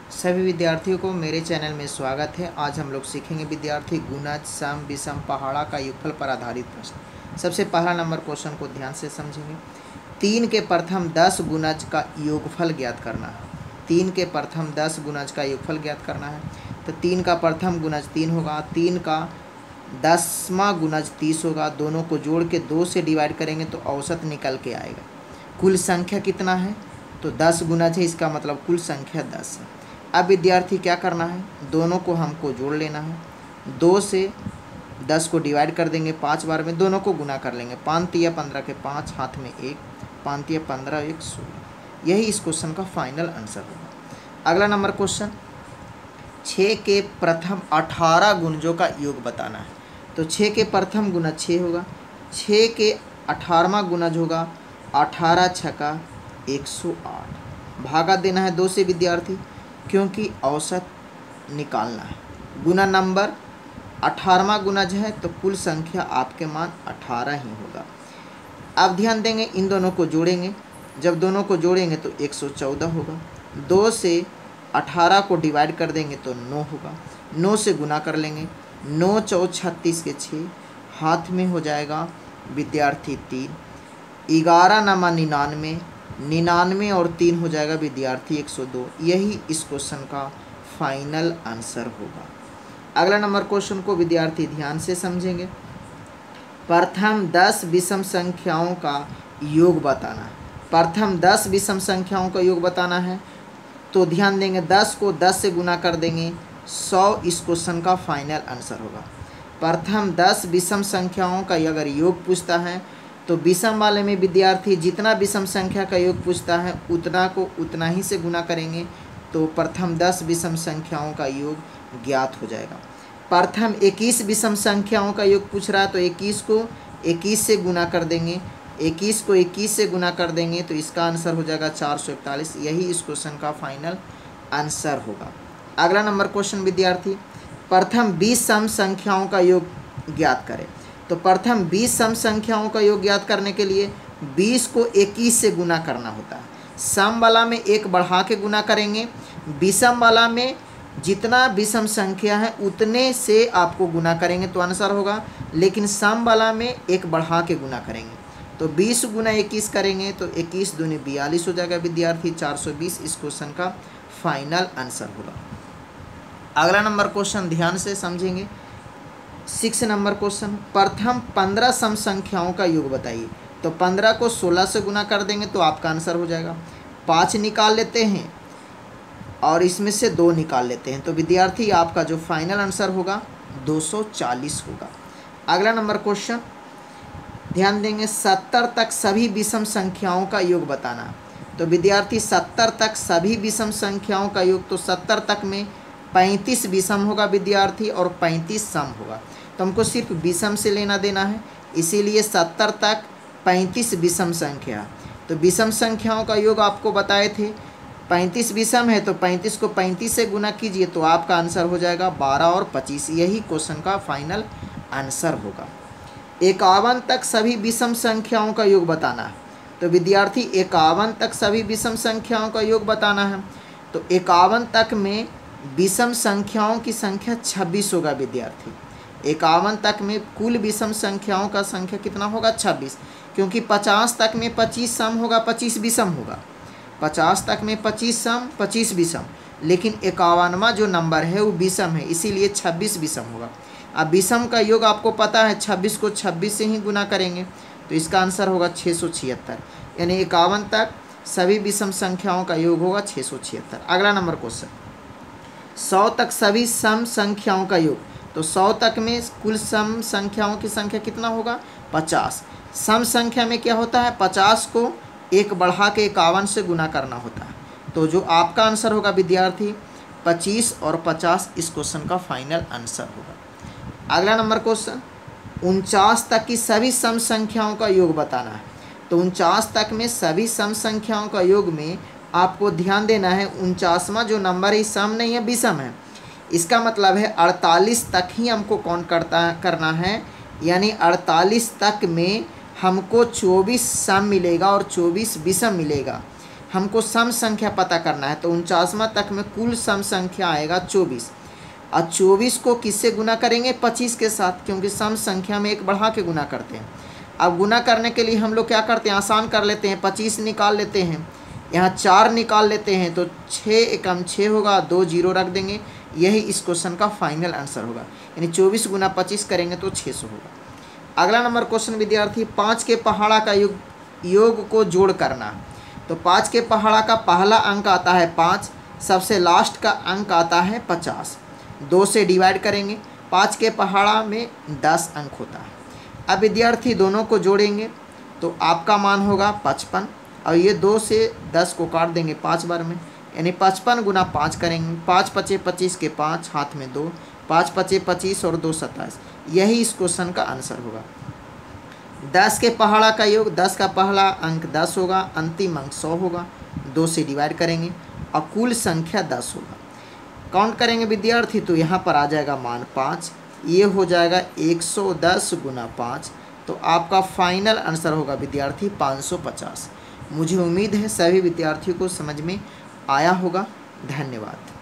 सभी विद्यार्थियों को मेरे चैनल में स्वागत है। आज हम लोग सीखेंगे विद्यार्थी गुणज, सम, विषम, पहाड़ा का युगफल पर आधारित प्रश्न। सबसे पहला नंबर क्वेश्चन को ध्यान से समझेंगे। 3 के प्रथम 10 गुणज का योगफल ज्ञात करना है। 3 के प्रथम 10 गुणज का योगफल ज्ञात करना है। तो 3 का प्रथम गुणज 3 होगा, 3 का 10वां गुणज 30 होगा। दोनों को जोड़ के 2 से डिवाइड करेंगे तो औसत निकल के आएगा। कुल संख्या कितना है? तो 10 गुणज है, इसका मतलब कुल संख्या 10 है। अब विद्यार्थी क्या करना है, दोनों को हमको जोड़ लेना है। 2 से 10 को डिवाइड कर देंगे 5 बार में, दोनों को गुना कर लेंगे। 5 तिया 15 के 5, हाथ में 1, 5 तिया 15, 1 16। यही इस क्वेश्चन का फाइनल आंसर होगा। अगला नंबर क्वेश्चन, 6 के प्रथम 18 गुणजों का योग बताना है। तो 6 के प्रथम गुणज 6 होगा, 6 के 18वां गुणज होगा 18 छका 108। भागा देना है 2 से विद्यार्थी, क्योंकि औसत निकालना है। गुना नंबर 18वां गुणज है तो कुल संख्या आपके मान 18 ही होगा। अब ध्यान देंगे, इन दोनों को जोड़ेंगे। जब दोनों को जोड़ेंगे तो 114 होगा। 2 से 18 को डिवाइड कर देंगे तो 9 होगा। 9 से गुना कर लेंगे, 9 चौ 36 के 6, हाथ में हो जाएगा विद्यार्थी 3। 11 नमा 99, 99 और 3 हो जाएगा विद्यार्थी 102। यही इस क्वेश्चन का फाइनल आंसर होगा। अगला नंबर क्वेश्चन को विद्यार्थी ध्यान से समझेंगे। प्रथम 10 विषम संख्याओं का योग बताना है। प्रथम 10 विषम संख्याओं का योग बताना है तो ध्यान देंगे, 10 को 10 से गुना कर देंगे 100 इस क्वेश्चन का फाइनल आंसर होगा। प्रथम 10 विषम संख्याओं का अगर योग पूछता है तो विषम वाले में विद्यार्थी जितना विषम संख्या का योग पूछता है उतना को उतना ही से गुना करेंगे तो प्रथम 10 विषम संख्याओं का योग ज्ञात हो जाएगा। प्रथम 21 विषम संख्याओं का योग पूछ रहा है तो 21 को 21 से गुना कर देंगे, 21 को 21 से गुना कर देंगे तो इसका आंसर हो जाएगा 441। यही इस क्वेश्चन का फाइनल आंसर होगा। अगला नंबर क्वेश्चन विद्यार्थी, प्रथम 20 सम संख्याओं का योग ज्ञात करें। तो प्रथम 20 सम संख्याओं का योग ज्ञात करने के लिए 20 को 21 से गुना करना होता है। सम वाला में 1 बढ़ा के गुना करेंगे, विषम वाला में जितना विषम संख्या है उतने से आपको गुना करेंगे तो आंसर होगा, लेकिन सम वाला में 1 बढ़ा के गुना करेंगे। तो 20 गुना 21 करेंगे तो 21 दूनी 42 हो जाएगा विद्यार्थी, 420 इस क्वेश्चन का फाइनल आंसर होगा। अगला नंबर क्वेश्चन ध्यान से समझेंगे। 6 नंबर क्वेश्चन, प्रथम 15 सम संख्याओं का योग बताइए। तो 15 को 16 से गुना कर देंगे तो आपका आंसर हो जाएगा। 5 निकाल लेते हैं और इसमें से 2 निकाल लेते हैं तो विद्यार्थी आपका जो फाइनल आंसर होगा 240 होगा। अगला नंबर क्वेश्चन ध्यान देंगे, 70 तक सभी विषम संख्याओं का योग बताना। तो विद्यार्थी 70 तक सभी विषम संख्याओं का योग, तो 70 तक में 35 विषम होगा विद्यार्थी और 35 सम होगा। तो हमको सिर्फ विषम से लेना देना है, इसीलिए 70 तक 35 विषम संख्या। तो विषम संख्याओं का योग आपको बताए थे, 35 विषम है तो 35 को 35 से गुना कीजिए तो आपका आंसर हो जाएगा 12 और 25। यही क्वेश्चन का फाइनल आंसर होगा। 51 तक सभी विषम संख्याओं का योग बताना है। तो विद्यार्थी 51 तक सभी विषम संख्याओं का योग बताना है। तो 51 तक में विषम संख्याओं की संख्या 26 होगा विद्यार्थी। 51 तक में कुल विषम संख्याओं का संख्या कितना होगा? 26, क्योंकि 50 तक में 25 सम होगा, 25 विषम होगा। 50 तक में 25 सम 25 विषम, लेकिन 51वां जो नंबर है वो विषम है, इसीलिए 26 विषम होगा। अब विषम का योग आपको पता है, 26 को 26 से ही गुना करेंगे तो इसका आंसर होगा 676। यानी 51 तक सभी विषम संख्याओं का योग होगा 676। अगला नंबर क्वेश्चन, 100 तक सभी सम संख्याओं का योग। तो 100 तक में कुल सम संख्याओं की संख्या कितना होगा? 50। सम संख्या में क्या होता है, 50 को 1 बढ़ा के 51 से गुना करना होता है। तो जो आपका आंसर होगा विद्यार्थी 25 और 50 इस क्वेश्चन का फाइनल आंसर होगा। अगला नंबर क्वेश्चन, 49 तक की सभी सम संख्याओं का योग बताना है। तो 49 तक में सभी सम संख्याओं का योग में आपको ध्यान देना है, 49वां जो नंबर है सम नहीं है, विषम है। इसका मतलब है 48 तक ही हमको काउंट करना है, यानी 48 तक में हमको 24 सम मिलेगा और 24 विषम मिलेगा। हमको सम संख्या पता करना है, तो 49वां तक में कुल सम संख्या आएगा 24। और 24 को किससे गुना करेंगे? 25 के साथ, क्योंकि सम संख्या में एक बढ़ा के गुना करते हैं। अब गुना करने के लिए हम लोग क्या करते हैं, आसान कर लेते हैं, 25 निकाल लेते हैं, यहाँ 4 निकाल लेते हैं, तो 6 एकम 6 होगा, 2 जीरो रख देंगे। यही इस क्वेश्चन का फाइनल आंसर होगा, यानी 24 गुना 25 करेंगे तो 600 होगा। अगला नंबर क्वेश्चन विद्यार्थी, 5 के पहाड़ा का योग को जोड़ करना। तो 5 के पहाड़ा का पहला अंक आता है 5, सबसे लास्ट का अंक आता है 50। 2 से डिवाइड करेंगे, 5 के पहाड़ा में 10 अंक होता है। अब विद्यार्थी दोनों को जोड़ेंगे तो आपका मान होगा 55, और ये 2 से 10 को काट देंगे 5 बार में, यानी 55 गुना 5 करेंगे। 5 पचे 25 के 5, हाथ में 2, 5 पचे 25 और 2 27। यही इस क्वेश्चन का आंसर होगा। 10 के पहाड़ा का योग, 10 का पहला अंक 10 होगा, अंतिम अंक 100 होगा। 2 से डिवाइड करेंगे और कुल संख्या 10 होगा। काउंट करेंगे विद्यार्थी तो यहाँ पर आ जाएगा मान 5, ये हो जाएगा 110 गुना 5। तो आपका फाइनल आंसर होगा विद्यार्थी 550। मुझे उम्मीद है सभी विद्यार्थियों को समझ में आया होगा। धन्यवाद।